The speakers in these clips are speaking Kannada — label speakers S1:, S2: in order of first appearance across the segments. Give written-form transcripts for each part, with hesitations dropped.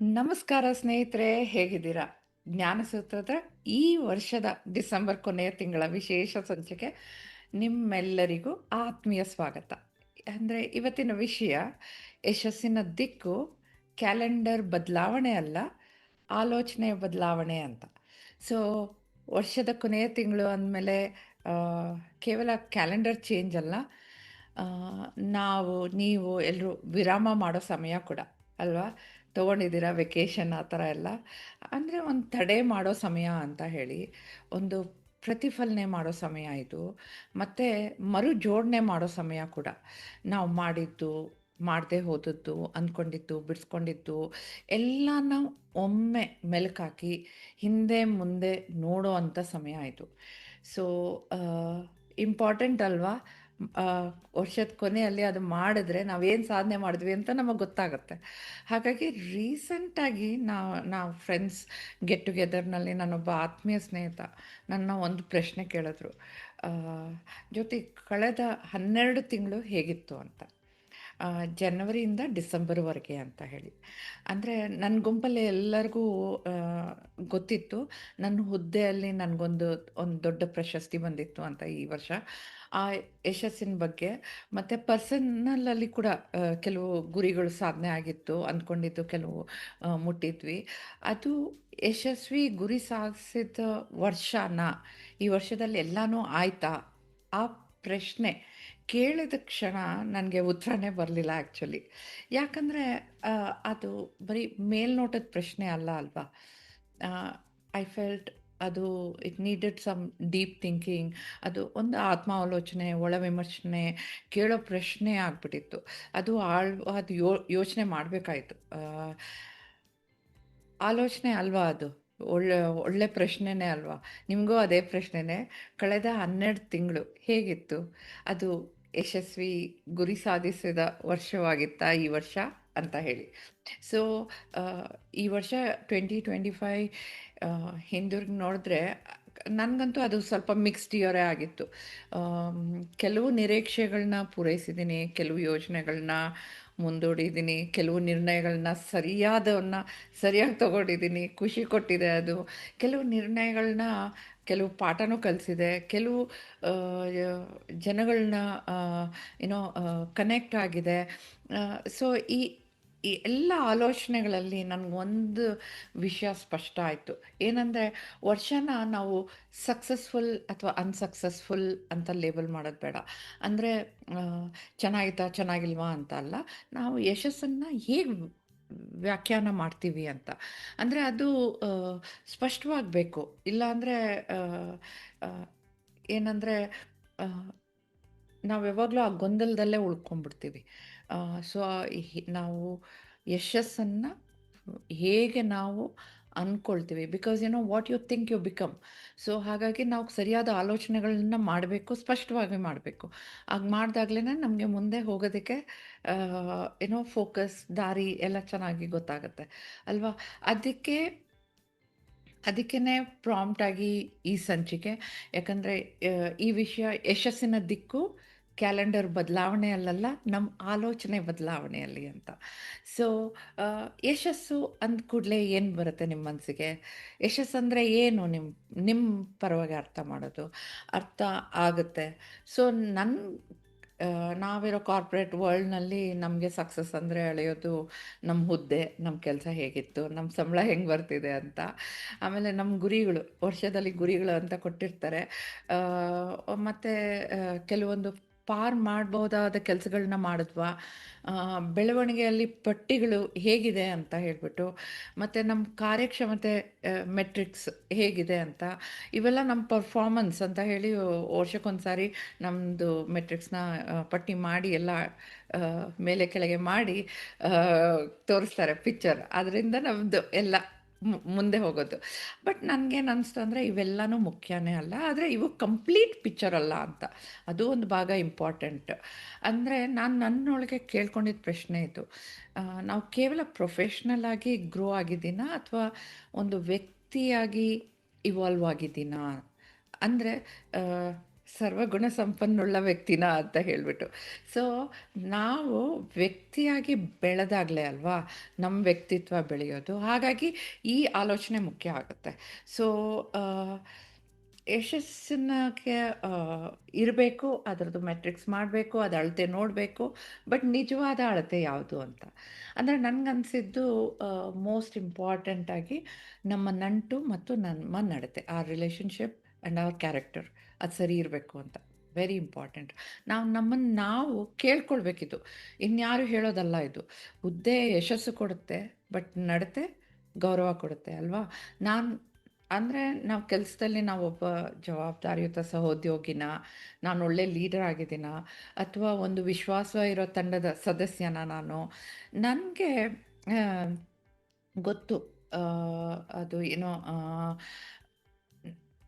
S1: ನಮಸ್ಕಾರ ಸ್ನೇಹಿತರೆ, ಹೇಗಿದ್ದೀರಾ? ಜ್ಞಾನಸೂತ್ರದ ಈ ವರ್ಷದ ಡಿಸೆಂಬರ್ ಕೊನೆಯ ತಿಂಗಳ ವಿಶೇಷ ಸಂಚಿಕೆ ನಿಮ್ಮೆಲ್ಲರಿಗೂ ಆತ್ಮೀಯ ಸ್ವಾಗತ. ಅಂದರೆ ಇವತ್ತಿನ ವಿಷಯ ಯಶಸ್ಸಿನ ದಿಕ್ಕು ಕ್ಯಾಲೆಂಡರ್ ಬದಲಾವಣೆ ಅಲ್ಲ, ಆಲೋಚನೆಯ ಬದಲಾವಣೆ ಅಂತ. ಸೊ ವರ್ಷದ ಕೊನೆಯ ತಿಂಗಳು ಅಂದಮೇಲೆ ಕೇವಲ ಕ್ಯಾಲೆಂಡರ್ ಚೇಂಜ್ ಅಲ್ಲ, ಆ, ನಾವು ನೀವು ಎಲ್ಲರೂ ವಿರಾಮ ಮಾಡೋ ಸಮಯ ಕೂಡ ಅಲ್ವಾ? ತೊಗೊಂಡಿದ್ದೀರಾ ವೆಕೇಷನ್ ಆ ಥರ ಎಲ್ಲ. ಅಂದರೆ ಒಂದು ತಡೆ ಮಾಡೋ ಸಮಯ ಅಂತ ಹೇಳಿ, ಒಂದು ಪ್ರತಿಫಲನೆ ಮಾಡೋ ಸಮಯ ಇದು. ಮತ್ತು ಮರು ಜೋಡಣೆ ಮಾಡೋ ಸಮಯ ಕೂಡ. ನಾವು ಮಾಡಿದ್ದು, ಮಾಡದೆ ಹೋದದ್ದು, ಅಂದ್ಕೊಂಡಿದ್ದು, ಬಿಡಿಸ್ಕೊಂಡಿದ್ದು ಎಲ್ಲನ ಒಮ್ಮೆ ಮೆಲುಕಾಕಿ ಹಿಂದೆ ಮುಂದೆ ನೋಡೋ ಅಂಥ ಸಮಯ ಇದು. ಸೊ ಇಂಪಾರ್ಟೆಂಟ್ ಅಲ್ವಾ? ಆ, ವರ್ಷದ ಕೊನೆಯಲ್ಲಿ ಅದು ಮಾಡಿದ್ರೆ ನಾವೇನು ಸಾಧನೆ ಮಾಡಿದ್ವಿ ಅಂತ ನಮಗೆ ಗೊತ್ತಾಗುತ್ತೆ. ಹಾಗಾಗಿ ರೀಸೆಂಟಾಗಿ ನಾವು ಫ್ರೆಂಡ್ಸ್ ಗೆಟ್ ಟುಗೆದರ್ನಲ್ಲಿ ನನ್ನೊಬ್ಬ ಆತ್ಮೀಯ ಸ್ನೇಹಿತ ನನ್ನ ಒಂದು ಪ್ರಶ್ನೆ ಕೇಳಿದ್ರು. ಆ, ಜ್ಯೋತಿ, ಕಳೆದ 12 ತಿಂಗಳು ಹೇಗಿತ್ತು ಅಂತ. ಜನವರಿಯಿಂದ ಡಿಸೆಂಬರ್ವರೆಗೆ ಅಂತ ಹೇಳಿ. ಅಂದರೆ ನನ್ನ ಗುಂಪಲ್ಲಿ ಎಲ್ಲರಿಗೂ ಆ, ಗೊತ್ತಿತ್ತು ನನ್ನ ಹುದ್ದೆಯಲ್ಲಿ ಒಂದು ದೊಡ್ಡ ಪ್ರಶಸ್ತಿ ಬಂದಿತ್ತು ಅಂತ ಈ ವರ್ಷ. ಆ ಯಶಸ್ಸಿನ ಬಗ್ಗೆ ಮತ್ತು ಪರ್ಸನಲಲ್ಲಿ ಕೂಡ ಕೆಲವು ಗುರಿಗಳು ಸಾಧನೆ ಆಗಿತ್ತು, ಅಂದ್ಕೊಂಡಿದ್ದು ಕೆಲವು ಮುಟ್ಟಿದ್ವಿ. ಅದು ಯಶಸ್ವಿ ಗುರಿ ಸಾಧಿಸಿದ ವರ್ಷನ, ಈ ವರ್ಷದಲ್ಲಿ ಎಲ್ಲನೂ ಆಯ್ತಾ? ಆ ಪ್ರಶ್ನೆ ಕೇಳಿದ ಕ್ಷಣ ನನಗೆ ಉತ್ತರನೇ ಬರಲಿಲ್ಲ ಆ್ಯಕ್ಚುಲಿ. ಯಾಕಂದರೆ ಅದು ಬರೀ ಮೇಲ್ನೋಟದ ಪ್ರಶ್ನೆ ಅಲ್ಲ ಅಲ್ವಾ? ಐ ಫೆಲ್ಟ್ ಅದು it needed some deep thinking. ಅದು ಒಂದು ಆತ್ಮಾವಲೋಚನೆ, ಒಳ ವಿಮರ್ಶನೆ ಕೇಳೋ ಪ್ರಶ್ನೆ ಆಗ್ಬಿಟ್ಟಿತ್ತು. ಅದು ಅದು ಯೋಚನೆ ಮಾಡಬೇಕಾಯ್ತು. ಆಲೋಚನೆ ಅಲ್ವಾ ಅದು? ಒಳ್ಳೆ ಒಳ್ಳೆ ಪ್ರಶ್ನೆನೇ ಅಲ್ವಾ? ನಿಮಗೂ ಅದೇ ಪ್ರಶ್ನೆನೇ. ಕಳೆದ 12 ತಿಂಗಳು ಹೇಗಿತ್ತು? ಅದು ಯಶಸ್ವಿ ಗುರಿ ಸಾಧಿಸಿದ ವರ್ಷವಾಗಿತ್ತಾ ಈ ವರ್ಷ ಅಂತ ಹೇಳಿ. ಸೊ ಈ ವರ್ಷ 2025 ಹಿಂದಿರುಗಿ ನೋಡಿದ್ರೆ ನನಗಂತೂ ಅದು ಸ್ವಲ್ಪ ಮಿಕ್ಸ್ಡ್ ಇಯರೇ ಆಗಿತ್ತು. ಆಮ್, ಕೆಲವು ನಿರೀಕ್ಷೆಗಳನ್ನ ಪೂರೈಸಿದ್ದೀನಿ, ಕೆಲವು ಯೋಜನೆಗಳನ್ನ ಮುಂದೂಡಿದ್ದೀನಿ, ಕೆಲವು ನಿರ್ಣಯಗಳನ್ನ ಸರಿಯಾಗಿ ತಗೊಂಡಿದ್ದೀನಿ, ಖುಷಿ ಕೊಟ್ಟಿದೆ ಅದು. ಕೆಲವು ನಿರ್ಣಯಗಳನ್ನ, ಕೆಲವು ಪಾಠನೂ ಕಲಿಸಿದೆ, ಕೆಲವು ಜನಗಳನ್ನ ಏನೋ ಕನೆಕ್ಟ್ ಆಗಿದೆ. ಸೊ ಈ ಈ ಎಲ್ಲ ಆಲೋಚನೆಗಳಲ್ಲಿ ನನಗೊಂದು ವಿಷಯ ಸ್ಪಷ್ಟ ಆಯಿತು. ಏನಂದರೆ, ವರ್ಷನ ನಾವು ಸಕ್ಸಸ್ಫುಲ್ ಅಥವಾ ಅನ್ಸಕ್ಸಸ್ಫುಲ್ ಅಂತ ಲೇಬಲ್ ಮಾಡೋದು ಬೇಡ. ಅಂದರೆ ಚೆನ್ನಾಗಿತ್ತಾ ಚೆನ್ನಾಗಿಲ್ವಾ ಅಂತ ಅಲ್ಲ, ನಾವು ಯಶಸ್ಸನ್ನು ಹೇಗೆ ವ್ಯಾಖ್ಯಾನ ಮಾಡ್ತೀವಿ ಅಂತ. ಅಂದರೆ ಅದು ಸ್ಪಷ್ಟವಾಗಬೇಕು. ಇಲ್ಲಾಂದರೆ ಏನಂದರೆ ನಾವು ಯಾವಾಗಲೂ ಆ ಗೊಂದಲದಲ್ಲೇ ಉಳ್ಕೊಂಡ್ಬಿಡ್ತೀವಿ. ಸೊ ನಾವು ಯಶಸ್ಸನ್ನು ಹೇಗೆ ನಾವು ಅಂದ್ಕೊಳ್ತೀವಿ, because what you think you become. So ಹಾಗಾಗಿ ನಾವು ಸರಿಯಾದ ಆಲೋಚನೆಗಳನ್ನ ಮಾಡಬೇಕು, ಸ್ಪಷ್ಟವಾಗಿ ಮಾಡಬೇಕು. ಹಾಗೆ ಮಾಡಿದಾಗ್ಲೇ ನಮಗೆ ಮುಂದೆ ಹೋಗೋದಕ್ಕೆ ಫೋಕಸ್, ದಾರಿ ಎಲ್ಲ ಚೆನ್ನಾಗಿ ಗೊತ್ತಾಗುತ್ತೆ ಅಲ್ವಾ? ಅದಕ್ಕೆ ಅದಕ್ಕೇ ಪ್ರಾಂಪ್ಟಾಗಿ ಈ ಸಂಚಿಕೆ. ಯಾಕಂದರೆ ಈ ವಿಷಯ ಯಶಸ್ಸಿನ ದಿಕ್ಕು ಕ್ಯಾಲೆಂಡರ್ ಬದಲಾವಣೆಯಲ್ಲ, ನಮ್ಮ ಆಲೋಚನೆ ಬದಲಾವಣೆಯಲ್ಲಿ ಅಂತ. ಸೊ ಯಶಸ್ಸು ಅಂದ ಕೂಡಲೇ ಏನು ಬರುತ್ತೆ ನಿಮ್ಮ ಮನಸ್ಸಿಗೆ? ಯಶಸ್ಸಂದರೆ ಏನು? ನಿಮ್ಮ ಪರವಾಗಿ ಅರ್ಥ ಮಾಡೋದು ಅರ್ಥ ಆಗುತ್ತೆ. ಸೊ ನನ್ನ ನಾವಿರೋ ಕಾರ್ಪೊರೇಟ್ ವರ್ಲ್ಡ್ನಲ್ಲಿ ನಮಗೆ ಸಕ್ಸಸ್ ಅಂದರೆ ಅಳೆಯೋದು ನಮ್ಮ ಹುದ್ದೆ, ನಮ್ಮ ಕೆಲಸ ಹೇಗಿತ್ತು, ನಮ್ಮ ಸಂಬಳ ಹೆಂಗೆ ಬರ್ತಿದೆ ಅಂತ. ಆಮೇಲೆ ನಮ್ಮ ಗುರಿಗಳು, ವರ್ಷದಲ್ಲಿ ಗುರಿಗಳು ಅಂತ ಕೊಟ್ಟಿರ್ತಾರೆ. ಮತ್ತು ಕೆಲವೊಂದು ಪಾರ್ ಮಾಡ್ಬೋದಾದ ಕೆಲಸಗಳನ್ನ ಮಾಡಿದ್ವಾ, ಬೆಳವಣಿಗೆಯಲ್ಲಿ ಪಟ್ಟಿಗಳು ಹೇಗಿದೆ ಅಂತ ಹೇಳಿಬಿಟ್ಟು, ಮತ್ತು ನಮ್ಮ ಕಾರ್ಯಕ್ಷಮತೆ ಮೆಟ್ರಿಕ್ಸ್ ಹೇಗಿದೆ ಅಂತ. ಇವೆಲ್ಲ ನಮ್ಮ ಪರ್ಫಾರ್ಮೆನ್ಸ್ ಅಂತ ಹೇಳಿ ವರ್ಷಕ್ಕೊಂದು ಸಾರಿ ನಮ್ಮದು ಮೆಟ್ರಿಕ್ಸ್ನ ಪಟ್ಟಿ ಮಾಡಿ ಎಲ್ಲ ಮೇಲೆ ಕೆಳಗೆ ಮಾಡಿ ಆ, ತೋರಿಸ್ತಾರೆ ಪಿಕ್ಚರ್. ಅದರಿಂದ ನಮ್ಮದು ಎಲ್ಲ ಮುಂದೆ ಹೋಗೋದು. ಬಟ್ ನನಗೇನು ಅನಿಸ್ತು ಅಂದರೆ, ಇವೆಲ್ಲನೂ ಮುಖ್ಯನೇ ಅಲ್ಲ, ಆದರೆ ಇವು ಕಂಪ್ಲೀಟ್ ಪಿಕ್ಚರ್ ಅಲ್ಲ ಅಂತ. ಅದು ಒಂದು ಭಾಗ ಇಂಪಾರ್ಟೆಂಟ್. ಅಂದರೆ ನಾನು ನನ್ನೊಳಗೆ ಕೇಳ್ಕೊಂಡಿದ್ದ ಪ್ರಶ್ನೆ ಇದು. ನಾವು ಕೇವಲ ಪ್ರೊಫೆಷ್ನಲ್ ಆಗಿ ಗ್ರೋ ಆಗಿದ್ದೀನಾ, ಅಥವಾ ಒಂದು ವ್ಯಕ್ತಿಯಾಗಿ ಇವಾಲ್ವ್ ಆಗಿದ್ದೀನಾ? ಅಂದರೆ ಸರ್ವಗುಣ ಸಂಪನ್ನುಳ್ಳ ವ್ಯಕ್ತಿನ ಅಂತ ಹೇಳ್ಬಿಟ್ಟು. ಸೊ, ನಾವು ವ್ಯಕ್ತಿಯಾಗಿ ಬೆಳೆದಾಗಲೇ ಅಲ್ವಾ ನಮ್ಮ ವ್ಯಕ್ತಿತ್ವ ಬೆಳೆಯೋದು. ಹಾಗಾಗಿ ಈ ಆಲೋಚನೆ ಮುಖ್ಯ ಆಗುತ್ತೆ. ಸೊ, ಆಹ್, ಯಶಸ್ಸಿನಗೆ ಇರಬೇಕು, ಅದರದ್ದು ಮೆಟ್ರಿಕ್ಸ್ ಮಾಡಬೇಕು, ಅದು ಅಳತೆ ನೋಡಬೇಕು. ಬಟ್ ನಿಜವಾದ ಅಳತೆ ಯಾವುದು ಅಂತ. ಅಂದರೆ ನನಗನ್ಸಿದ್ದು ಮೋಸ್ಟ್ ಇಂಪಾರ್ಟೆಂಟಾಗಿ ನಮ್ಮ ನಂಟು ಮತ್ತು ನಮ್ಮ ನಡತೆ. ಆ ರಿಲೇಷನ್‌ಶಿಪ್ ಆ್ಯಂಡ್ ಅವರ್ ಕ್ಯಾರೆಕ್ಟರ್ ಅದು ಸರಿ ಇರಬೇಕು ಅಂತ. Very important. ನಾವು ನಮ್ಮನ್ನು ನಾವು ಕೇಳ್ಕೊಳ್ಬೇಕಿದು. ಇನ್ಯಾರು ಹೇಳೋದಲ್ಲ ಇದು. ಹುದ್ದೆ ಯಶಸ್ಸು ಕೊಡುತ್ತೆ, ಬಟ್ ನಡತೆ ಗೌರವ ಕೊಡುತ್ತೆ ಅಲ್ವಾ? ನಾನು ಅಂದರೆ ನಾವು ಕೆಲಸದಲ್ಲಿ ನಾವೊಬ್ಬ ಜವಾಬ್ದಾರಿಯುತ ಸಹೋದ್ಯೋಗಿನ, ನಾನು ಒಳ್ಳೆ ಲೀಡರ್ ಆಗಿದ್ದೀನ, ಅಥವಾ ಒಂದು ವಿಶ್ವಾಸ ಇರೋ ತಂಡದ ಸದಸ್ಯನ ನಾನು, ನನಗೆ ಗೊತ್ತು. ಅದು ಏನೋ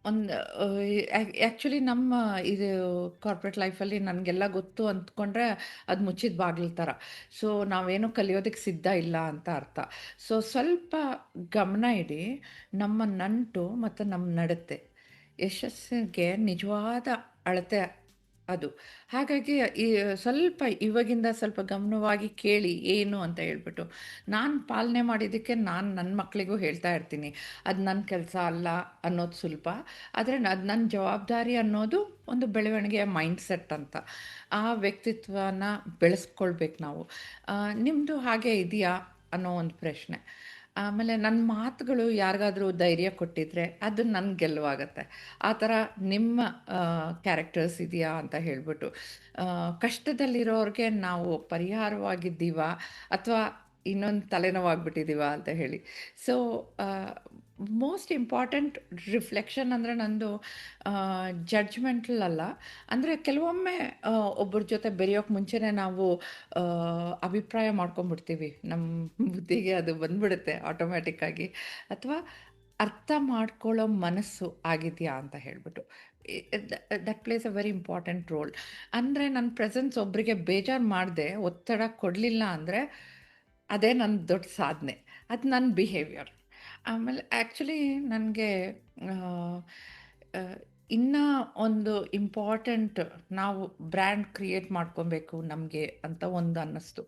S1: ಒಂದು ಆ್ಯಕ್ಚುಲಿ ನಮ್ಮ ಇದು ಕಾರ್ಪೊರೇಟ್ ಲೈಫಲ್ಲಿ ನನಗೆಲ್ಲ ಗೊತ್ತು ಅಂದ್ಕೊಂಡ್ರೆ ಅದು ಮುಚ್ಚಿದ ಬಾಗಿಲು ಥರ. ಸೊ, ನಾವೇನು ಕಲಿಯೋದಕ್ಕೆ ಸಿದ್ಧ ಇಲ್ಲ ಅಂತ ಅರ್ಥ. ಸೊ, ಸ್ವಲ್ಪ ಗಮನ ಇಡಿ ನಮ್ಮ ನಂಟು ಮತ್ತು ನಮ್ಮ ನಡತೆ. ಯಶಸ್ಸಿಗೆ ನಿಜವಾದ ಅಳತೆ ಅದು. ಹಾಗಾಗಿ ಸ್ವಲ್ಪ ಇವಾಗಿಂದ ಸ್ವಲ್ಪ ಗಮನವಾಗಿ ಕೇಳಿ ಏನು ಅಂತ ಹೇಳ್ಬಿಟ್ಟು. ನಾನು ಪಾಲನೆ ಮಾಡಿದ್ದಕ್ಕೆ ನಾನು ನನ್ನ ಮಕ್ಕಳಿಗೂ ಹೇಳ್ತಾ ಇರ್ತೀನಿ. ಅದು ನನ್ನ ಕೆಲಸ ಅಲ್ಲ ಅನ್ನೋದು ಸುಲಭ. ಆದರೆ ಅದು ನನ್ನ ಜವಾಬ್ದಾರಿ ಅನ್ನೋದು ಒಂದು ಬೆಳವಣಿಗೆಯ ಮೈಂಡ್‌ಸೆಟ್ ಅಂತ. ಆ ವ್ಯಕ್ತಿತ್ವನ ಬೆಳೆಸ್ಕೊಳ್ಬೇಕು ನಾವು. ನಿಮ್ಮದು ಹಾಗೆ ಇದೆಯಾ ಅನ್ನೋ ಒಂದು ಪ್ರಶ್ನೆ. ಆಮೇಲೆ ನನ್ನ ಮಾತುಗಳು ಯಾರಿಗಾದ್ರೂ ಧೈರ್ಯ ಕೊಟ್ಟಿದ್ರೆ ಅದು ನನ್ನ ಗೆಲುವಾಗತ್ತೆ. ಆ ಥರ ನಿಮ್ಮ ಕ್ಯಾರೆಕ್ಟರ್ಸ್ ಇದೆಯಾ ಅಂತ ಹೇಳ್ಬಿಟ್ಟು. ಕಷ್ಟದಲ್ಲಿರೋರ್ಗೆ ನಾವು ಪರಿಹಾರವಾಗಿದ್ದೀವಾ ಅಥವಾ ಇನ್ನೊಂದು ತಲೆನೋವಾಗ್ಬಿಟ್ಟಿದ್ದೀವಾ ಅಂತ ಹೇಳಿ. ಸೊ, ಮೋಸ್ಟ್ ಇಂಪಾರ್ಟೆಂಟ್ ರಿಫ್ಲೆಕ್ಷನ್ ಅಂದರೆ ನಂದು ಜಡ್ಜ್‌ಮೆಂಟಲ್ ಅಲ್ಲ. ಅಂದರೆ ಕೆಲವೊಮ್ಮೆ ಒಬ್ಬರ ಜೊತೆ ಬೆರೆಯೋಕ್ಕೆ ಮುಂಚೆನೇ ನಾವು ಅಭಿಪ್ರಾಯ ಮಾಡ್ಕೊಂಬಿಡ್ತೀವಿ. ನಮ್ಮ ಬುದ್ಧಿಗೆ ಅದು ಬಂದ್ಬಿಡುತ್ತೆ ಆಟೋಮ್ಯಾಟಿಕ್ಕಾಗಿ. ಅಥವಾ ಅರ್ಥ ಮಾಡ್ಕೊಳ್ಳೋ ಮನಸ್ಸು ಆಗಿದೆಯಾ ಅಂತ ಹೇಳ್ಬಿಟ್ಟು. E that place a very important role. ಅಂದರೆ ನನ್ನ ಪ್ರೆಸೆನ್ಸ್ ಒಬ್ಬರಿಗೆ ಬೇಜಾರು ಮಾಡದೆ, ಒತ್ತಡ ಕೊಡಲಿಲ್ಲ ಅಂದರೆ ಅದೇ ನನ್ನ ದೊಡ್ಡ ಸಾಧನೆ. ಅದು ನನ್ನ ಬಿಹೇವಿಯರ್. ಆಮೇಲೆ ಆ್ಯಕ್ಚುಲಿ ನನಗೆ ಆಹ್, ಆಹ್, ಇನ್ನ ಒಂದು ಇಂಪಾರ್ಟೆಂಟ್ ನಾವು ಬ್ರ್ಯಾಂಡ್ ಕ್ರಿಯೇಟ್ ಮಾಡ್ಕೊಬೇಕು ನಮಗೆ ಅಂತ ಒಂದು ಅನ್ನಿಸ್ತು.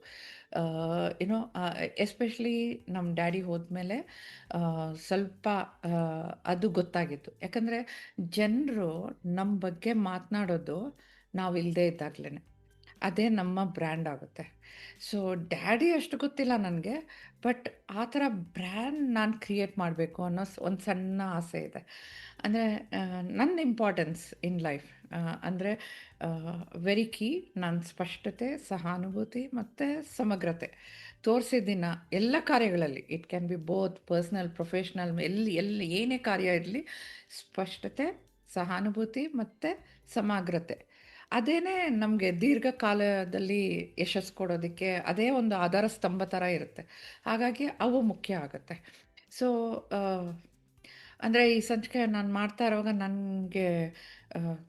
S1: ಏನೋ ಎಸ್ಪೆಷಲಿ ನಮ್ಮ ಡ್ಯಾಡಿ ಹೋದ್ಮೇಲೆ ಸ್ವಲ್ಪ ಅದು ಗೊತ್ತಾಗಿತ್ತು. ಯಾಕಂದರೆ ಜನರು ನಮ್ಮ ಬಗ್ಗೆ ಮಾತನಾಡೋದು ನಾವಿಲ್ಲದೇ ಇದ್ದಾಗ್ಲೇ. ಅದೇ ನಮ್ಮ ಬ್ರ್ಯಾಂಡ್ ಆಗುತ್ತೆ. ಸೊ, ಡ್ಯಾಡಿ ಅಷ್ಟು ಗೊತ್ತಿಲ್ಲ ನನಗೆ. ಬಟ್ ಆ ಥರ ಬ್ರ್ಯಾಂಡ್ ನಾನು ಕ್ರಿಯೇಟ್ ಮಾಡಬೇಕು ಅನ್ನೋ ಒಂದು ಸಣ್ಣ ಆಸೆ ಇದೆ. ಅಂದರೆ ನನ್ನ ಇಂಪಾರ್ಟೆನ್ಸ್ ಇನ್ ಲೈಫ್ ಅಂದರೆ ವೆರಿ ಕೀ ನನ್ನ ಸ್ಪಷ್ಟತೆ, ಸಹಾನುಭೂತಿ ಮತ್ತು ಸಮಗ್ರತೆ ತೋರಿಸಿದ್ದೀನ ಎಲ್ಲ ಕಾರ್ಯಗಳಲ್ಲಿ. It can be both personal, professional, ಎಲ್ಲಿ ಏನೇ ಕಾರ್ಯ ಇರಲಿ, ಸ್ಪಷ್ಟತೆ, ಸಹಾನುಭೂತಿ ಮತ್ತು ಸಮಗ್ರತೆ. ಅದೇನೇ ನಮಗೆ ದೀರ್ಘಕಾಲದಲ್ಲಿ ಯಶಸ್ಸು ಕೊಡೋದಕ್ಕೆ ಅದೇ ಒಂದು ಆಧಾರ ಸ್ತಂಭ ಥರ ಇರುತ್ತೆ. ಹಾಗಾಗಿ ಅವು ಮುಖ್ಯ ಆಗುತ್ತೆ. ಸೊ, ಅಂದರೆ ಈ ಸಂಚಿಕೆ ನಾನು ಮಾಡ್ತಾ ಇರುವಾಗ ನನಗೆ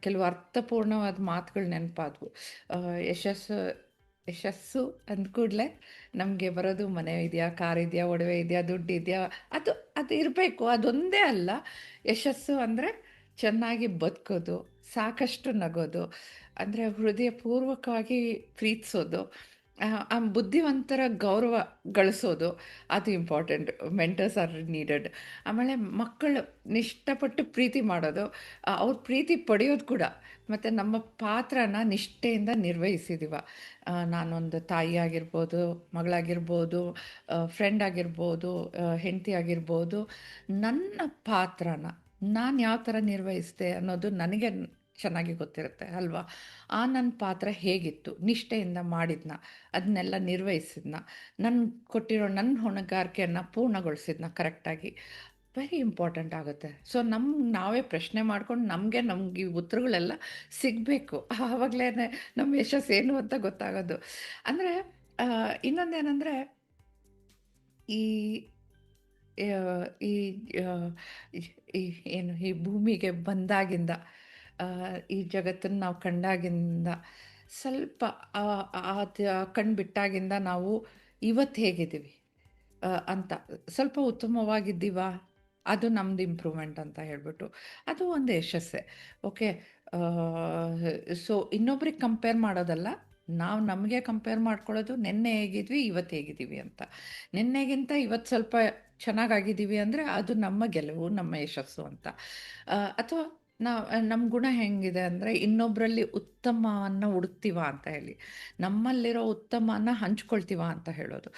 S1: ಕೆಲವು ಅರ್ಥಪೂರ್ಣವಾದ ಮಾತುಗಳು ನೆನಪಾದವು. ಯಶಸ್ಸು ಯಶಸ್ಸು ಅಂದ ಕೂಡಲೇ ನಮಗೆ ಬರೋದು ಮನೆ ಇದೆಯಾ, ಕಾರ್ ಇದೆಯಾ, ಒಡವೆ ಇದೆಯಾ, ದುಡ್ಡು ಇದೆಯಾ, ಅದು ಅದು ಇರಬೇಕು. ಅದೊಂದೇ ಅಲ್ಲ. ಯಶಸ್ಸು ಅಂದರೆ ಚೆನ್ನಾಗಿ ಬದುಕೋದು, ಸಾಕಷ್ಟು ನಗೋದು, ಅಂದರೆ ಹೃದಯಪೂರ್ವಕವಾಗಿ ಪ್ರೀತಿಸೋದು, ಆ ಬುದ್ಧಿವಂತರ ಗೌರವ ಗಳಿಸೋದು, ಅದು ಇಂಪಾರ್ಟೆಂಟ್. Mentors are needed. ಆಮೇಲೆ ಮಕ್ಕಳು ಇಷ್ಟಪಟ್ಟು ಪ್ರೀತಿ ಮಾಡೋದು, ಅವ್ರ ಪ್ರೀತಿ ಪಡೆಯೋದು ಕೂಡ. ಮತ್ತು ನಮ್ಮ ಪಾತ್ರನ ನಿಷ್ಠೆಯಿಂದ ನಿರ್ವಹಿಸಿದೀವ. ನಾನೊಂದು ತಾಯಿ ಆಗಿರ್ಬೋದು, ಮಗಳಾಗಿರ್ಬೋದು, ಫ್ರೆಂಡ್ ಆಗಿರ್ಬೋದು, ಹೆಂಡತಿ ಆಗಿರ್ಬೋದು. ನನ್ನ ಪಾತ್ರನ ನಾನು ಯಾವ ಥರ ನಿರ್ವಹಿಸಿದೆ ಅನ್ನೋದು ನನಗೆ ಚೆನ್ನಾಗಿ ಗೊತ್ತಿರುತ್ತೆ ಅಲ್ವಾ? ಆ ನನ್ನ ಪಾತ್ರ ಹೇಗಿತ್ತು? ನಿಷ್ಠೆಯಿಂದ ಮಾಡಿದ್ನ, ಅದನ್ನೆಲ್ಲ ನಿರ್ವಹಿಸಿದ್ನ, ನನ್ಗೆ ಕೊಟ್ಟಿರೋ ನನ್ನ ಹೊಣೆಗಾರಿಕೆಯನ್ನು ಪೂರ್ಣಗೊಳಿಸಿದ್ನ ಕರೆಕ್ಟಾಗಿ. ವೆರಿ ಇಂಪಾರ್ಟೆಂಟ್ ಆಗುತ್ತೆ. ಸೊ, ನಾವೇ ಪ್ರಶ್ನೆ ಮಾಡ್ಕೊಂಡು ನಮಗೆ ಈ ಉತ್ತರಗಳೆಲ್ಲ ಸಿಗಬೇಕು. ಆವಾಗಲೇ ನಮ್ಮ ಯಶಸ್ಸು ಏನು ಅಂತ ಗೊತ್ತಾಗೋದು. ಅಂದರೆ ಇನ್ನೊಂದೇನೆಂದರೆ ಈ ಈ ಈ ಏನು ಈ ಭೂಮಿಗೆ ಬಂದಾಗಿಂದ, ಈ ಜಗತ್ತನ್ನು ನಾವು ಕಂಡಾಗಿಂದ, ಸ್ವಲ್ಪ ಅದು ಕಣ್ಣು ಬಿಟ್ಟಾಗಿಂದ ನಾವು ಇವತ್ತು ಹೇಗಿದ್ದೀವಿ ಅಂತ ಸ್ವಲ್ಪ ಉತ್ತಮವಾಗಿದ್ದೀವಾ? ಅದು ನಮ್ದು ಇಂಪ್ರೂವ್ಮೆಂಟ್ ಅಂತ ಹೇಳ್ಬಿಟ್ಟು. ಅದು ಒಂದು ಯಶಸ್ಸೇ. ಓಕೆ. ಸೊ ಇನ್ನೊಬ್ರಿಗೆ ಕಂಪೇರ್ ಮಾಡೋದಲ್ಲ, ನಾವು ನಮಗೆ ಕಂಪೇರ್ ಮಾಡ್ಕೊಳ್ಳೋದು ನೆನ್ನೆ ಹೇಗಿದ್ವಿ, ಇವತ್ತು ಹೇಗಿದ್ದೀವಿ ಅಂತ. ನಿನ್ನೆಗಿಂತ ಇವತ್ತು ಸ್ವಲ್ಪ ಚೆನ್ನಾಗಾಗಿದ್ದೀವಿ ಅಂದರೆ ಅದು ನಮ್ಮ ಗೆಲುವು, ನಮ್ಮ ಯಶಸ್ಸು ಅಂತ. ಅಥವಾ ನಮ್ಮ ಗುಣ ಹೆಂಗಿದೆ ಅಂದರೆ ಇನ್ನೊಬ್ಬರಲ್ಲಿ ಉತ್ತಮವನ್ನು ಹುಡುಕ್ತೀವ ಅಂತ ಹೇಳಿ, ನಮ್ಮಲ್ಲಿರೋ ಉತ್ತಮನ ಹಂಚ್ಕೊಳ್ತೀವ ಅಂತ ಹೇಳೋದು.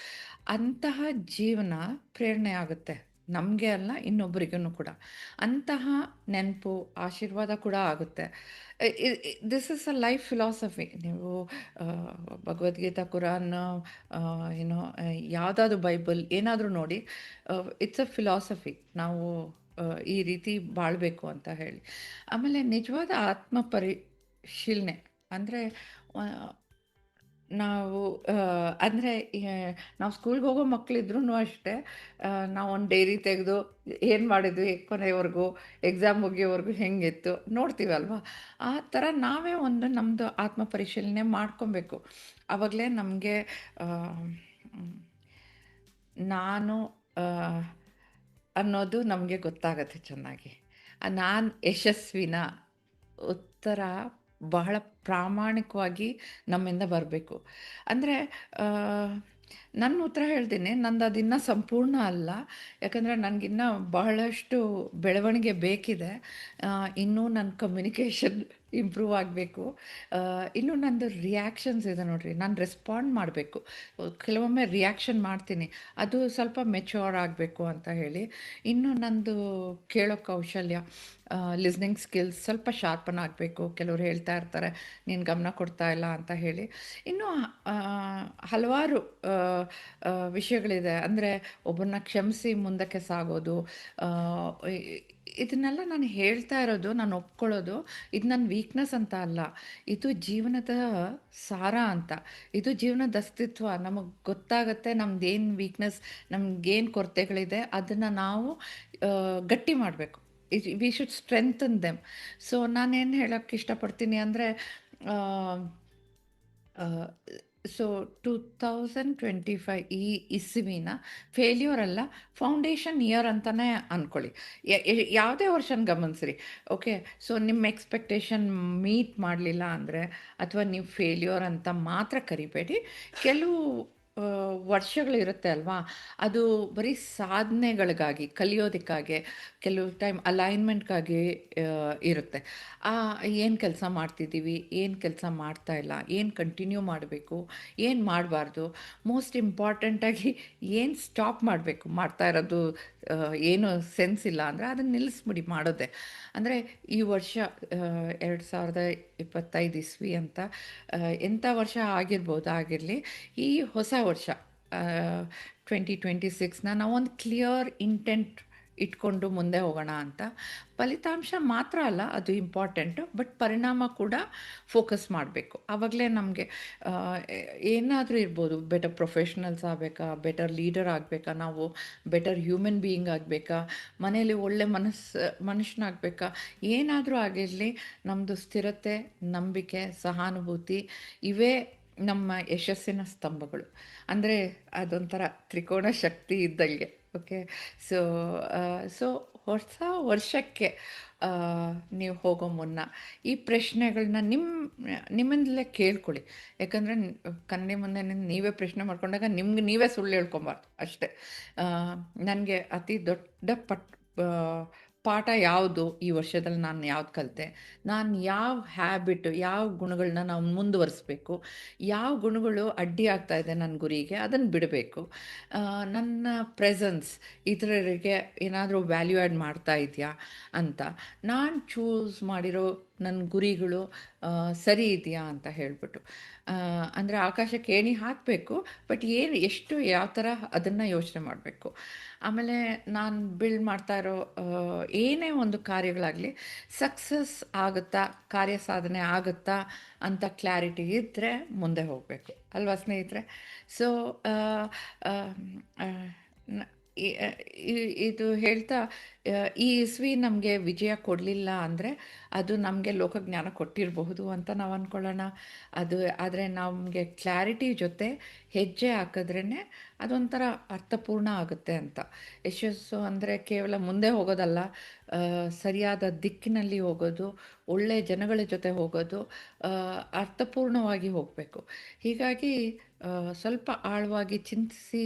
S1: ಅಂತಹ ಜೀವನ ಪ್ರೇರಣೆ ಆಗುತ್ತೆ, ನಮಗೆ ಅಲ್ಲ ಇನ್ನೊಬ್ಬರಿಗೂ ಕೂಡ. ಅಂತಹ ನೆನಪು ಆಶೀರ್ವಾದ ಕೂಡ ಆಗುತ್ತೆ. This is a life philosophy. ನೀವು ಆ, ಭಗವದ್ಗೀತಾ, ಕುರಾನ್, ಏನೋ ಯಾವುದಾದ್ರು ಬೈಬಲ್ ಏನಾದರೂ ನೋಡಿ, ಇಟ್ಸ್ ಅ ಫಿಲಾಸಫಿ. ನಾವು ಈ ರೀತಿ ಬಾಳಬೇಕು ಅಂತ ಹೇಳಿ. ಆಮೇಲೆ ನಿಜವಾದ ಆತ್ಮ ಪರಿಶೀಲನೆ ಅಂದರೆ ನಾವು ಅಂದರೆ ನಾವು ಸ್ಕೂಲ್ಗೆ ಹೋಗೋ ಮಕ್ಕಳಿದ್ರೂ ಅಷ್ಟೇ, ನಾವು ಒಂದು ಡೈರಿ ತೆಗೆದು ಏನು ಮಾಡಿದ್ವಿ ಕೊನೆಯವರೆಗೂ, ಎಕ್ಸಾಮ್ ಮುಗಿಯೋವರೆಗೂ ಹೆಂಗಿತ್ತು ನೋಡ್ತೀವಲ್ವ. ಆ ಥರ ನಾವೇ ಒಂದು ನಮ್ಮದು ಆತ್ಮ ಪರಿಶೀಲನೆ ಮಾಡ್ಕೊಬೇಕು. ಆವಾಗಲೇ ನಮಗೆ ನಾನು ಆ, ಅನ್ನೋದು ನಮಗೆ ಗೊತ್ತಾಗತ್ತೆ ಚೆನ್ನಾಗಿ. ನಾನು ಯಶಸ್ವಿನ ಉತ್ತರ ಬಹಳ ಪ್ರಾಮಾಣಿಕವಾಗಿ ನಮ್ಮಿಂದ ಬರಬೇಕು. ಅಂದರೆ ನನ್ನ ಉತ್ತರ ಹೇಳ್ತೀನಿ, ನಂದು ಅದಿನ್ನೂ ಸಂಪೂರ್ಣ ಅಲ್ಲ. ಯಾಕಂದರೆ ನನಗಿನ್ನೂ ಬಹಳಷ್ಟು ಬೆಳವಣಿಗೆ ಬೇಕಿದೆ. ಇನ್ನೂ ನನ್ನ ಕಮ್ಯುನಿಕೇಷನ್ ಇಂಪ್ರೂವ್ ಆಗಬೇಕು. ಇನ್ನೂ ನಂದು ರಿಯಾಕ್ಷನ್ಸ್ ಇದೆ ನೋಡಿರಿ, ನಾನು ರೆಸ್ಪಾಂಡ್ ಮಾಡಬೇಕು. ಕೆಲವೊಮ್ಮೆ ರಿಯಾಕ್ಷನ್ ಮಾಡ್ತೀನಿ, ಅದು ಸ್ವಲ್ಪ ಮೆಚ್ಯೂರ್ ಆಗಬೇಕು ಅಂತ ಹೇಳಿ. ಇನ್ನು ನಂದು ಕೇಳೋ ಕೌಶಲ್ಯ, ಲಿಸ್ನಿಂಗ್ ಸ್ಕಿಲ್ಸ್ ಸ್ವಲ್ಪ ಶಾರ್ಪನ್ ಆಗಬೇಕು. ಕೆಲವ್ರು ಹೇಳ್ತಾ ಇರ್ತಾರೆ ನೀನು ಗಮನ ಕೊಡ್ತಾ ಇಲ್ಲ ಅಂತ ಹೇಳಿ. ಇನ್ನು ಆ, ಹಲವಾರು ವಿಷಯಗಳಿದೆ. ಅಂದರೆ ಒಬ್ಬರನ್ನ ಕ್ಷಮಿಸಿ ಮುಂದಕ್ಕೆ ಸಾಗೋದು. ಆ, ಇ- ಇದನ್ನೆಲ್ಲ ನಾನು ಹೇಳ್ತಾ ಇರೋದು, ನಾನು ಒಪ್ಕೊಳ್ಳೋದು, ಇದು ನನ್ನ ವೀಕ್ನೆಸ್ ಅಂತ ಅಲ್ಲ, ಇದು ಜೀವನದ ಸಾರ ಅಂತ. ಇದು ಜೀವನದ ಅಸ್ತಿತ್ವ. ನಮಗೆ ಗೊತ್ತಾಗತ್ತೆ ನಮ್ದೇನು ವೀಕ್ನೆಸ್, ನಮಗೇನು ಕೊರತೆಗಳಿದೆ, ಅದನ್ನು ನಾವು ಗಟ್ಟಿ ಮಾಡಬೇಕು. We should strengthen them. So ನಾನೇನು ಹೇಳೋಕ್ಕೆ ಇಷ್ಟಪಡ್ತೀನಿ ಅಂದರೆ, ಸೊ 2025 ಈ ಇಸ್ವಿನ ಫೇಲ್ಯೂರ್ ಅಲ್ಲ, ಫೌಂಡೇಶನ್ ಇಯರ್ ಅಂತಲೇ ಅಂದ್ಕೊಳ್ಳಿ. ಯಾವುದೇ ವರ್ಷನ ಗಮನಿಸ್ರಿ. ಓಕೆ, ಸೊ ನಿಮ್ಮ ಎಕ್ಸ್ಪೆಕ್ಟೇಷನ್ ಮೀಟ್ ಮಾಡಲಿಲ್ಲ ಅಂದರೆ, ಅಥವಾ ನೀವು ಫೇಲ್ಯೂರ್ ಅಂತ ಮಾತ್ರ ಕರಿಬೇಡಿ. ಕೆಲವು ವರ್ಷಗಳಿರುತ್ತೆ ಅಲ್ವಾ, ಅದು ಬರೀ ಸಾಧನೆಗಳಿಗಾಗಿ, ಕಲಿಯೋದಕ್ಕಾಗಿ, ಕೆಲವು ಟೈಮ್ ಅಲೈನ್ಮೆಂಟ್ಗಾಗಿ ಇರುತ್ತೆ. ಏನು ಕೆಲಸ ಮಾಡ್ತಿದ್ದೀವಿ, ಏನು ಕೆಲಸ ಮಾಡ್ತಾ ಇಲ್ಲ, ಏನು ಕಂಟಿನ್ಯೂ ಮಾಡಬೇಕು, ಏನು ಮಾಡಬಾರ್ದು, ಮೋಸ್ಟ್ ಇಂಪಾರ್ಟೆಂಟಾಗಿ ಏನು ಸ್ಟಾಪ್ ಮಾಡಬೇಕು, ಮಾಡ್ತಾ ಇರೋದು ಏನು ಸೆನ್ಸ್ ಇಲ್ಲ ಅಂದರೆ ಅದನ್ನು ನಿಲ್ಲಿಸ್ಬಿಡಿ ಮಾಡೋದೆ. ಅಂದರೆ ಈ ವರ್ಷ 2025 ಇಸ್ವಿ ಅಂತ ಎಂಥ ವರ್ಷ ಆಗಿರ್ಬೋದು, ಆಗಿರಲಿ, ಈ ಹೊಸ ವರ್ಷ 2026ನ ನಾವೊಂದು ಕ್ಲಿಯರ್ ಇಂಟೆಂಟ್ ಇಟ್ಕೊಂಡು ಮುಂದೆ ಹೋಗೋಣ ಅಂತ. ಫಲಿತಾಂಶ ಮಾತ್ರ ಅಲ್ಲ ಅದು ಇಂಪಾರ್ಟೆಂಟು, ಬಟ್ ಪರಿಣಾಮ ಕೂಡ ಫೋಕಸ್ ಮಾಡಬೇಕು. ಆವಾಗಲೇ ನಮಗೆ ಏನಾದರೂ ಇರ್ಬೋದು, ಬೆಟರ್ ಪ್ರೊಫೆಷ್ನಲ್ಸ್ ಆಗಬೇಕಾ, ಬೆಟರ್ ಲೀಡರ್ ಆಗಬೇಕಾ, ನಾವು ಬೆಟರ್ ಹ್ಯೂಮನ್ ಬೀಯಿಂಗ್ ಆಗಬೇಕಾ, ಮನೇಲಿ ಒಳ್ಳೆ ಮನುಷ್ಯನಾಗಬೇಕಾ, ಏನಾದರೂ ಆಗಿರಲಿ, ನಮ್ಮದು ಸ್ಥಿರತೆ, ನಂಬಿಕೆ, ಸಹಾನುಭೂತಿ ಇವೇ ನಮ್ಮ ಯಶಸ್ಸಿನ ಸ್ತಂಭಗಳು. ಅಂದರೆ ಅದೊಂಥರ ತ್ರಿಕೋಣ ಶಕ್ತಿ ಇದ್ದಂಗೆ. ಓಕೆ, ಸೊ ಸೊ ಹೊಸ ವರ್ಷಕ್ಕೆ ಆ, ನೀವು ಹೋಗೋ ಮುನ್ನ ಈ ಪ್ರಶ್ನೆಗಳನ್ನ ನಿಮ್ಮಿಂದಲೇ ಕೇಳ್ಕೊಳ್ಳಿ. ಯಾಕಂದರೆ ಕಣ್ಣೆ ಮುಂದೆ ನೀವೇ ಪ್ರಶ್ನೆ ಮಾಡ್ಕೊಂಡಾಗ ನಿಮ್ಗೆ ನೀವೇ ಸುಳ್ಳು ಹೇಳ್ಕೊಬಾರ್ದು ಅಷ್ಟೇ. ನನಗೆ ಅತಿ ದೊಡ್ಡ ಆ, ಪಾಠ ಯಾವುದು, ಈ ವರ್ಷದಲ್ಲಿ ನಾನು ಯಾವ್ದು ಕಲಿತೆ, ನಾನು ಯಾವ ಹ್ಯಾಬಿಟ್, ಯಾವ ಗುಣಗಳನ್ನ ನಾವು ಮುಂದುವರಿಸ್ಬೇಕು, ಯಾವ ಗುಣಗಳು ಅಡ್ಡಿ ಆಗ್ತಾ ಇದೆ ನನ್ನ ಗುರಿಗೆ, ಅದನ್ನು ಬಿಡಬೇಕು. ನನ್ನ ಪ್ರೆಸೆನ್ಸ್ ಇತರರಿಗೆ ಏನಾದರೂ ವ್ಯಾಲ್ಯೂ ಆ್ಯಡ್ ಮಾಡ್ತಾ ಇದೆಯಾ ಅಂತ, ನಾನು ಚೂಸ್ ಮಾಡಿರೋ ನನ್ನ ಗುರಿಗಳು ಸರಿ ಇದೆಯಾ ಅಂತ ಹೇಳಿಬಿಟ್ಟು, ಅಂದರೆ ಆಕಾಶಕ್ಕೆ ಏಣಿ ಹಾಕಬೇಕು, ಬಟ್ ಏನು ಎಷ್ಟು ಯಾವ ಥರ ಅದನ್ನು ಯೋಚನೆ ಮಾಡಬೇಕು. ಆಮೇಲೆ ನಾನು ಬಿಲ್ಡ್ ಮಾಡ್ತಾ ಇರೋ ಏನೇ ಒಂದು ಕಾರ್ಯಗಳಾಗಲಿ ಸಕ್ಸಸ್ ಆಗುತ್ತಾ, ಕಾರ್ಯ ಸಾಧನೆ ಆಗುತ್ತಾ ಅಂತ ಕ್ಲಾರಿಟಿ ಇದ್ದರೆ ಮುಂದೆ ಹೋಗಬೇಕು ಅಲ್ವಾ ಸ್ನೇಹಿತರೆ. ಸೊ ಇ ಇದು ಹೇಳ್ತಾ ಈ ಇಸ್ವಿ ನಮಗೆ ವಿಜಯ ಕೊಡಲಿಲ್ಲ ಅಂದರೆ ಅದು ನಮಗೆ ಲೋಕಜ್ಞಾನ ಕೊಟ್ಟಿರಬಹುದು ಅಂತ ನಾವು ಅಂದ್ಕೊಳ್ಳೋಣ. ಆದರೆ ನಮಗೆ ಕ್ಲಾರಿಟಿ ಜೊತೆ ಹೆಜ್ಜೆ ಹಾಕಿದ್ರೇ ಅದೊಂಥರ ಅರ್ಥಪೂರ್ಣ ಆಗುತ್ತೆ ಅಂತ. ಯಶಸ್ಸು ಅಂದರೆ ಕೇವಲ ಮುಂದೆ ಹೋಗೋದಲ್ಲ, ಸರಿಯಾದ ದಿಕ್ಕಿನಲ್ಲಿ ಹೋಗೋದು, ಒಳ್ಳೆಯ ಜನಗಳ ಜೊತೆ ಹೋಗೋದು, ಅರ್ಥಪೂರ್ಣವಾಗಿ ಹೋಗಬೇಕು. ಹೀಗಾಗಿ ಸ್ವಲ್ಪ ಆಳವಾಗಿ ಚಿಂತಿಸಿ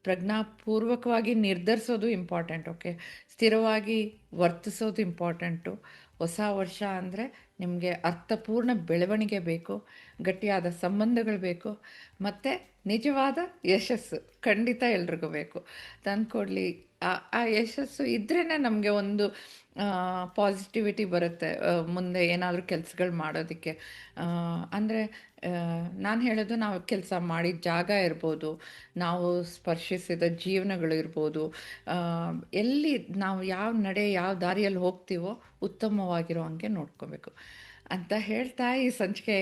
S1: ಪ್ರಜ್ಞಾಪೂರ್ವಕವಾಗಿ ನಿರ್ಧರಿಸೋದು ಇಂಪಾರ್ಟೆಂಟ್. ಓಕೆ, ಸ್ಥಿರವಾಗಿ ವರ್ತಿಸೋದು ಇಂಪಾರ್ಟೆಂಟು. ಹೊಸ ವರ್ಷ ಅಂದರೆ ನಿಮಗೆ ಅರ್ಥಪೂರ್ಣ ಬೆಳವಣಿಗೆ ಬೇಕು, ಗಟ್ಟಿಯಾದ ಸಂಬಂಧಗಳು ಬೇಕು, ಮತ್ತು ನಿಜವಾದ ಯಶಸ್ಸು ಖಂಡಿತ ಎಲ್ರಿಗೂ ಬೇಕು. ತಂದುಕೊಡ್ಲಿ. ಆ ಯಶಸ್ಸು ಇದ್ರೇ ನಮಗೆ ಒಂದು ಪಾಸಿಟಿವಿಟಿ ಬರುತ್ತೆ ಮುಂದೆ ಏನಾದರೂ ಕೆಲಸಗಳು ಮಾಡೋದಕ್ಕೆ. ಅಂದರೆ ನಾನು ಹೇಳೋದು, ನಾವು ಕೆಲಸ ಮಾಡಿದ ಜಾಗ ಇರ್ಬೋದು, ನಾವು ಸ್ಪರ್ಶಿಸಿದ ಜೀವನಗಳು ಇರ್ಬೋದು, ಎಲ್ಲಿ ನಾವು ಯಾವ ನಡೆ ಯಾವ ದಾರಿಯಲ್ಲಿ ಹೋಗ್ತೀವೋ ಉತ್ತಮವಾಗಿರೋ ಹಂಗೆ ನೋಡ್ಕೋಬೇಕು ಅಂತ ಹೇಳ್ತಾ, ಈ ಸಂಚಿಕೆ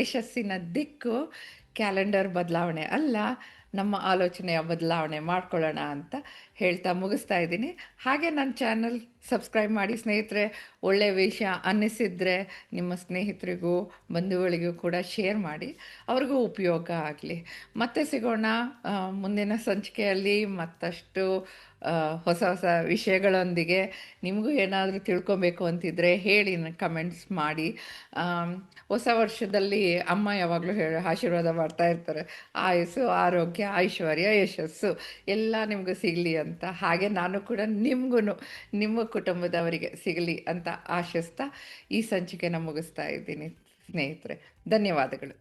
S1: ಯಶಸ್ಸಿನ ದಿಕ್ಕು ಕ್ಯಾಲೆಂಡರ್ ಬದಲಾವಣೆ ಅಲ್ಲ, ನಮ್ಮ ಆಲೋಚನೆಯ ಬದಲಾವಣೆ ಮಾಡ್ಕೊಳ್ಳೋಣ ಅಂತ ಹೇಳ್ತಾ ಮುಗಿಸ್ತಾ ಇದ್ದೀನಿ. ಹಾಗೆ ನನ್ನ ಚಾನಲ್ ಸಬ್ಸ್ಕ್ರೈಬ್ ಮಾಡಿ ಸ್ನೇಹಿತರೆ. ಒಳ್ಳೆಯ ವಿಷಯ ಅನ್ನಿಸಿದರೆ ನಿಮ್ಮ ಸ್ನೇಹಿತರಿಗೂ ಬಂಧುಗಳಿಗೂ ಕೂಡ ಶೇರ್ ಮಾಡಿ, ಅವ್ರಿಗೂ ಉಪಯೋಗ ಆಗಲಿ. ಮತ್ತೆ ಸಿಗೋಣ ಮುಂದಿನ ಸಂಚಿಕೆಯಲ್ಲಿ ಮತ್ತಷ್ಟು ಹೊಸ ಹೊಸ ವಿಷಯಗಳೊಂದಿಗೆ. ನಿಮಗೂ ಏನಾದರೂ ತಿಳ್ಕೊಬೇಕು ಅಂತಿದ್ರೆ ಹೇಳಿ, ಕಮೆಂಟ್ಸ್ ಮಾಡಿ. ಹೊಸ ವರ್ಷದಲ್ಲಿ ಅಮ್ಮ ಯಾವಾಗಲೂ ಆಶೀರ್ವಾದ ಮಾಡ್ತಾ ಇರ್ತಾರೆ, ಆಯುಸ್ಸು, ಆರೋಗ್ಯ, ಐಶ್ವರ್ಯ, ಯಶಸ್ಸು ಎಲ್ಲ ನಿಮಗೂ ಸಿಗಲಿ ಅಂತ. ಹಾಗೆ ನಾನು ಕೂಡ ನಿಮಗೂ, ನಿಮ್ಮ ಕುಟುಂಬದವರಿಗೆ ಸಿಗಲಿ ಅಂತ ಆಶಿಸ್ತಾ ಈ ಸಂಚಿಕೆನ ಮುಗಿಸ್ತಾ ಇದ್ದೀನಿ ಸ್ನೇಹಿತರೆ. ಧನ್ಯವಾದಗಳು.